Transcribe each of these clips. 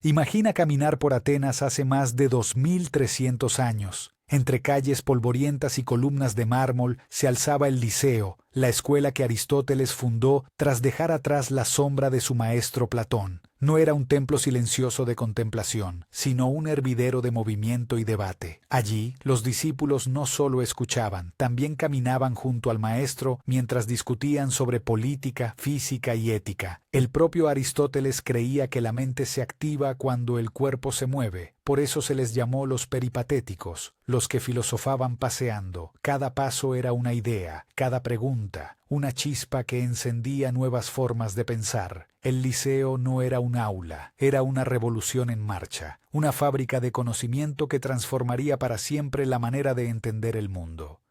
Imagina caminar por Atenas hace más de 2300 años. Entre calles polvorientas y columnas de mármol se alzaba el Liceo, la escuela que Aristóteles fundó tras dejar atrás la sombra de su maestro Platón. No era un templo silencioso de contemplación, sino un hervidero de movimiento y debate. Allí, los discípulos no solo escuchaban, también caminaban junto al maestro mientras discutían sobre política, física y ética. El propio Aristóteles creía que la mente se activa cuando el cuerpo se mueve. Por eso se les llamó los peripatéticos, los que filosofaban paseando. Cada paso era una idea, cada pregunta, una chispa que encendía nuevas formas de pensar. El Liceo no era un aula, era una revolución en marcha, una fábrica de conocimiento que transformaría para siempre la manera de entender el mundo.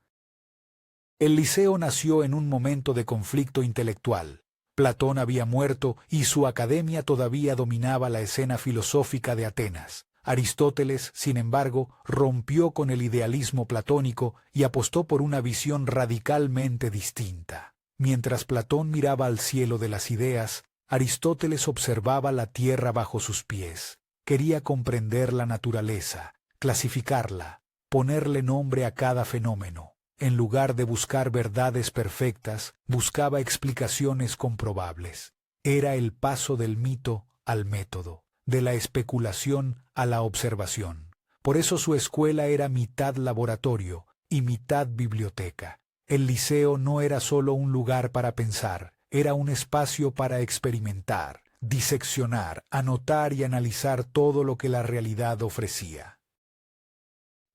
El Liceo nació en un momento de conflicto intelectual. Platón había muerto y su academia todavía dominaba la escena filosófica de Atenas. Aristóteles, sin embargo, rompió con el idealismo platónico y apostó por una visión radicalmente distinta. Mientras Platón miraba al cielo de las ideas, Aristóteles observaba la tierra bajo sus pies. Quería comprender la naturaleza, clasificarla, ponerle nombre a cada fenómeno. En lugar de buscar verdades perfectas, buscaba explicaciones comprobables. Era el paso del mito al método, de la especulación a la observación. Por eso su escuela era mitad laboratorio y mitad biblioteca. El Liceo no era solo un lugar para pensar, era un espacio para experimentar, diseccionar, anotar y analizar todo lo que la realidad ofrecía.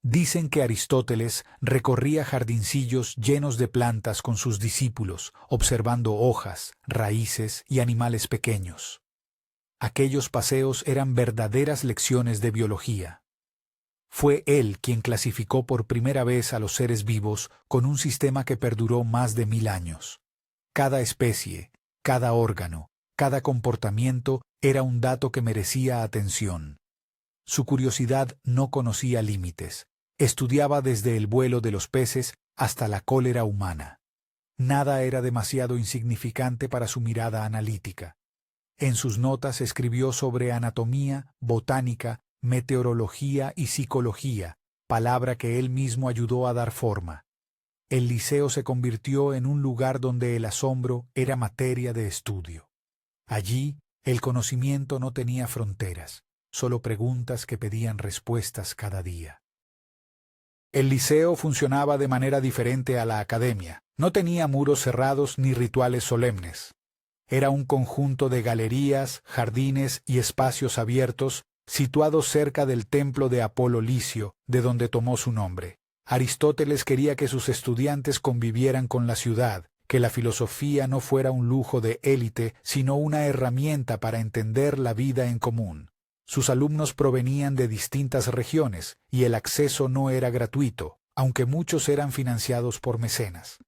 Dicen que Aristóteles recorría jardincillos llenos de plantas con sus discípulos, observando hojas, raíces y animales pequeños. Aquellos paseos eran verdaderas lecciones de biología. Fue él quien clasificó por primera vez a los seres vivos con un sistema que perduró más de 1000 años. Cada especie, cada órgano, cada comportamiento era un dato que merecía atención. Su curiosidad no conocía límites. Estudiaba desde el vuelo de los peces hasta la cólera humana. Nada era demasiado insignificante para su mirada analítica. En sus notas escribió sobre anatomía, botánica, meteorología y psicología, palabra que él mismo ayudó a dar forma. El Liceo se convirtió en un lugar donde el asombro era materia de estudio. Allí, el conocimiento no tenía fronteras, solo preguntas que pedían respuestas cada día. El Liceo funcionaba de manera diferente a la academia. No tenía muros cerrados ni rituales solemnes. Era un conjunto de galerías, jardines y espacios abiertos situados cerca del templo de Apolo Licio, de donde tomó su nombre. Aristóteles quería que sus estudiantes convivieran con la ciudad, que la filosofía no fuera un lujo de élite, sino una herramienta para entender la vida en común. Sus alumnos provenían de distintas regiones, y el acceso no era gratuito, aunque muchos eran financiados por mecenas.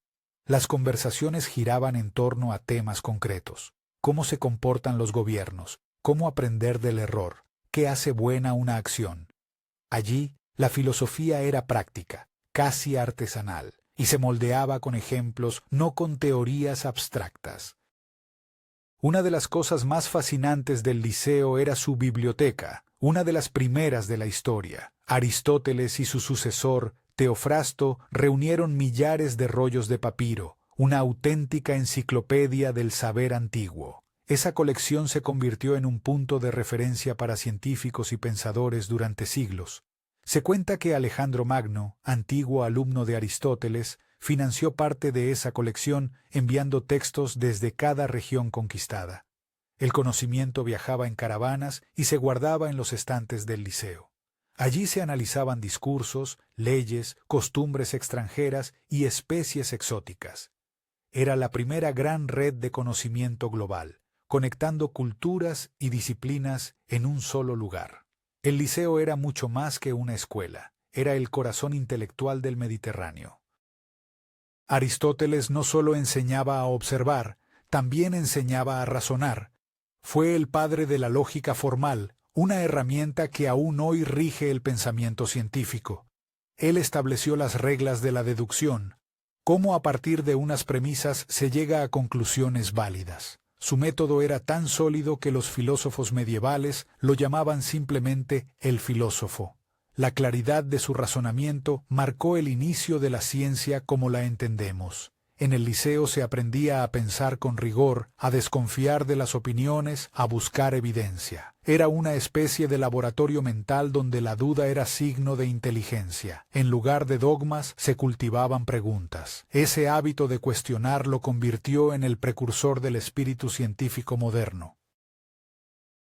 Las conversaciones giraban en torno a temas concretos: cómo se comportan los gobiernos, cómo aprender del error, qué hace buena una acción. Allí, la filosofía era práctica, casi artesanal, y se moldeaba con ejemplos, no con teorías abstractas. Una de las cosas más fascinantes del Liceo era su biblioteca, una de las primeras de la historia. Aristóteles y su sucesor, Teofrasto, reunieron millares de rollos de papiro, una auténtica enciclopedia del saber antiguo. Esa colección se convirtió en un punto de referencia para científicos y pensadores durante siglos. Se cuenta que Alejandro Magno, antiguo alumno de Aristóteles, financió parte de esa colección enviando textos desde cada región conquistada. El conocimiento viajaba en caravanas y se guardaba en los estantes del Liceo. Allí se analizaban discursos, leyes, costumbres extranjeras y especies exóticas. Era la primera gran red de conocimiento global, conectando culturas y disciplinas en un solo lugar. El Liceo era mucho más que una escuela, era el corazón intelectual del Mediterráneo. Aristóteles no solo enseñaba a observar, también enseñaba a razonar. Fue el padre de la lógica formal, una herramienta que aún hoy rige el pensamiento científico. Él estableció las reglas de la deducción, cómo a partir de unas premisas se llega a conclusiones válidas. Su método era tan sólido que los filósofos medievales lo llamaban simplemente el filósofo. La claridad de su razonamiento marcó el inicio de la ciencia como la entendemos. En el liceo se aprendía a pensar con rigor, a desconfiar de las opiniones, a buscar evidencia. Era una especie de laboratorio mental donde la duda era signo de inteligencia. En lugar de dogmas, se cultivaban preguntas. Ese hábito de cuestionar lo convirtió en el precursor del espíritu científico moderno.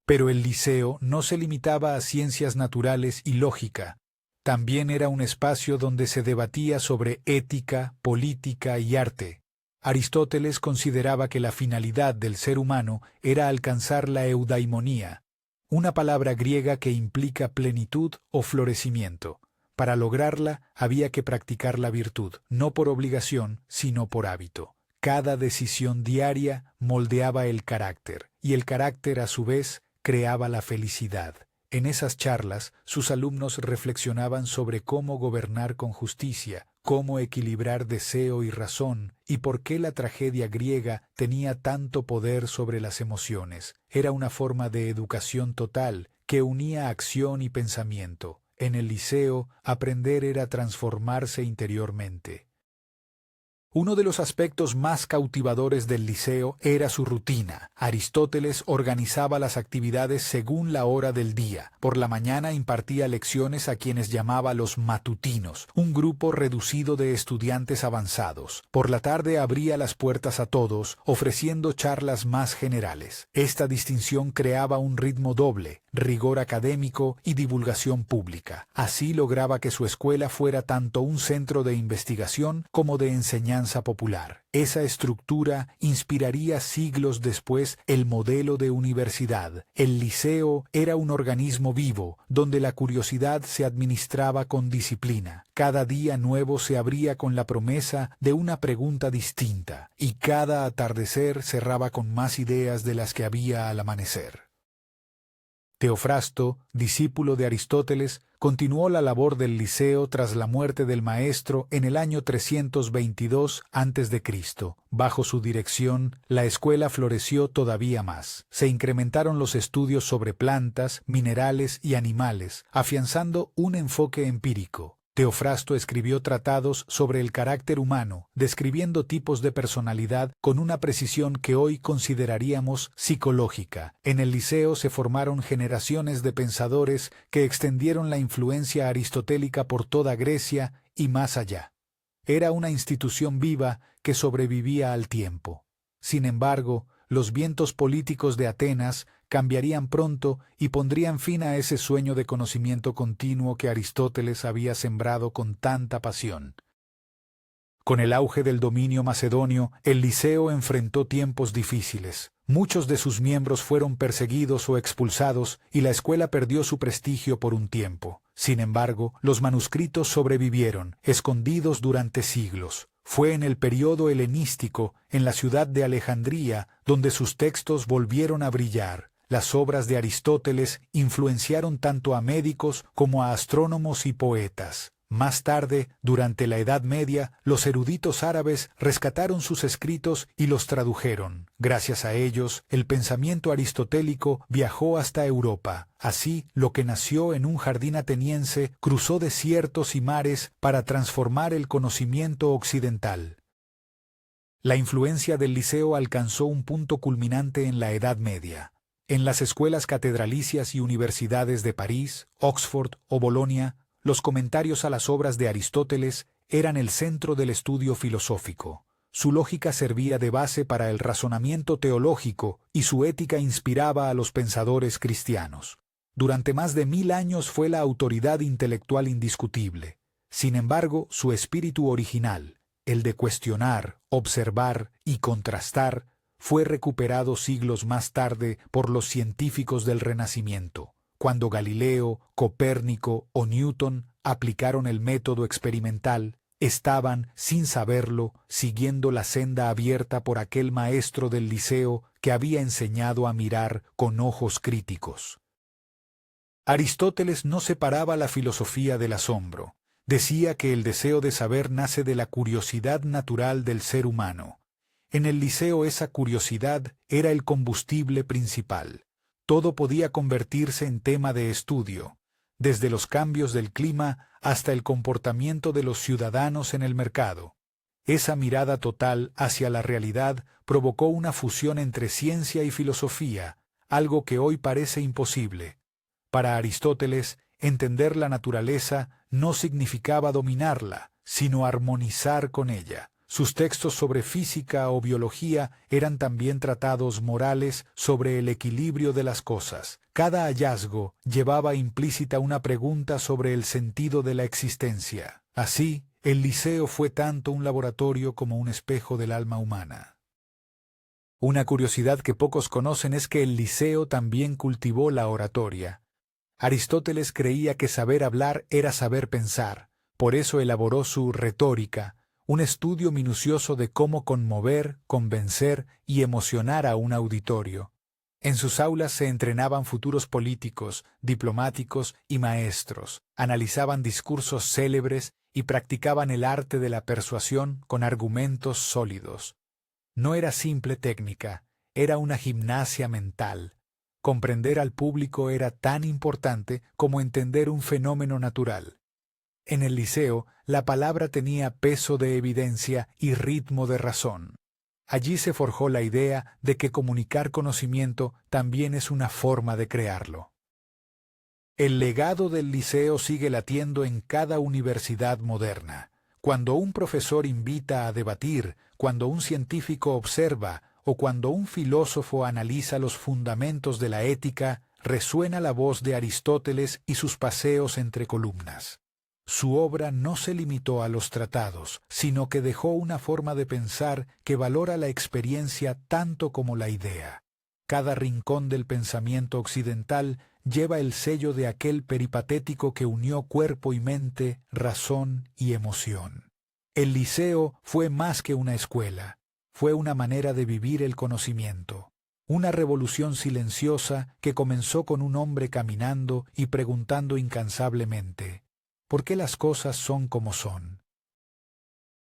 Pero el liceo no se limitaba a ciencias naturales y lógica. También era un espacio donde se debatía sobre ética, política y arte. Aristóteles consideraba que la finalidad del ser humano era alcanzar la eudaimonía, una palabra griega que implica plenitud o florecimiento. Para lograrla había que practicar la virtud, no por obligación, sino por hábito. Cada decisión diaria moldeaba el carácter, y el carácter a su vez creaba la felicidad. En esas charlas, sus alumnos reflexionaban sobre cómo gobernar con justicia, cómo equilibrar deseo y razón, y por qué la tragedia griega tenía tanto poder sobre las emociones. Era una forma de educación total que unía acción y pensamiento. En el liceo, aprender era transformarse interiormente. Uno de los aspectos más cautivadores del liceo era su rutina. Aristóteles organizaba las actividades según la hora del día. Por la mañana impartía lecciones a quienes llamaba los matutinos, un grupo reducido de estudiantes avanzados. Por la tarde abría las puertas a todos, ofreciendo charlas más generales. Esta distinción creaba un ritmo doble, rigor académico y divulgación pública. Así lograba que su escuela fuera tanto un centro de investigación como de enseñanza popular. Esa estructura inspiraría siglos después el modelo de universidad. El liceo era un organismo vivo, donde la curiosidad se administraba con disciplina. Cada día nuevo se abría con la promesa de una pregunta distinta, y cada atardecer cerraba con más ideas de las que había al amanecer. Teofrasto, discípulo de Aristóteles, continuó la labor del liceo tras la muerte del maestro en el año 322 a.C. Bajo su dirección, la escuela floreció todavía más. Se incrementaron los estudios sobre plantas, minerales y animales, afianzando un enfoque empírico. Teofrasto escribió tratados sobre el carácter humano, describiendo tipos de personalidad con una precisión que hoy consideraríamos psicológica. En el liceo se formaron generaciones de pensadores que extendieron la influencia aristotélica por toda Grecia y más allá. Era una institución viva que sobrevivía al tiempo. Sin embargo, los vientos políticos de Atenas cambiarían pronto y pondrían fin a ese sueño de conocimiento continuo que Aristóteles había sembrado con tanta pasión. Con el auge del dominio macedonio, el liceo enfrentó tiempos difíciles. Muchos de sus miembros fueron perseguidos o expulsados y la escuela perdió su prestigio por un tiempo. Sin embargo, los manuscritos sobrevivieron, escondidos durante siglos. Fue en el período helenístico, en la ciudad de Alejandría, donde sus textos volvieron a brillar. Las obras de Aristóteles influenciaron tanto a médicos como a astrónomos y poetas. Más tarde, durante la Edad Media, los eruditos árabes rescataron sus escritos y los tradujeron. Gracias a ellos, el pensamiento aristotélico viajó hasta Europa. Así, lo que nació en un jardín ateniense cruzó desiertos y mares para transformar el conocimiento occidental. La influencia del liceo alcanzó un punto culminante en la Edad Media. En las escuelas catedralicias y universidades de París, Oxford o Bolonia, los comentarios a las obras de Aristóteles eran el centro del estudio filosófico. Su lógica servía de base para el razonamiento teológico y su ética inspiraba a los pensadores cristianos. Durante más de 1000 años fue la autoridad intelectual indiscutible. Sin embargo, su espíritu original, el de cuestionar, observar y contrastar, fue recuperado siglos más tarde por los científicos del Renacimiento, cuando Galileo, Copérnico o Newton aplicaron el método experimental. Estaban, sin saberlo, siguiendo la senda abierta por aquel maestro del liceo que había enseñado a mirar con ojos críticos. Aristóteles no separaba la filosofía del asombro. Decía que el deseo de saber nace de la curiosidad natural del ser humano. En el liceo esa curiosidad era el combustible principal. Todo podía convertirse en tema de estudio, desde los cambios del clima hasta el comportamiento de los ciudadanos en el mercado. Esa mirada total hacia la realidad provocó una fusión entre ciencia y filosofía, algo que hoy parece imposible. Para Aristóteles, entender la naturaleza no significaba dominarla, sino armonizar con ella. Sus textos sobre física o biología eran también tratados morales sobre el equilibrio de las cosas. Cada hallazgo llevaba implícita una pregunta sobre el sentido de la existencia. Así, el Liceo fue tanto un laboratorio como un espejo del alma humana. Una curiosidad que pocos conocen es que el Liceo también cultivó la oratoria. Aristóteles creía que saber hablar era saber pensar, por eso elaboró su Retórica, un estudio minucioso de cómo conmover, convencer y emocionar a un auditorio. En sus aulas se entrenaban futuros políticos, diplomáticos y maestros, analizaban discursos célebres y practicaban el arte de la persuasión con argumentos sólidos. No era simple técnica, era una gimnasia mental. Comprender al público era tan importante como entender un fenómeno natural. En el Liceo, la palabra tenía peso de evidencia y ritmo de razón. Allí se forjó la idea de que comunicar conocimiento también es una forma de crearlo. El legado del Liceo sigue latiendo en cada universidad moderna. Cuando un profesor invita a debatir, cuando un científico observa o cuando un filósofo analiza los fundamentos de la ética, resuena la voz de Aristóteles y sus paseos entre columnas. Su obra no se limitó a los tratados, sino que dejó una forma de pensar que valora la experiencia tanto como la idea. Cada rincón del pensamiento occidental lleva el sello de aquel peripatético que unió cuerpo y mente, razón y emoción. El Liceo fue más que una escuela, fue una manera de vivir el conocimiento. Una revolución silenciosa que comenzó con un hombre caminando y preguntando incansablemente: ¿por qué las cosas son como son?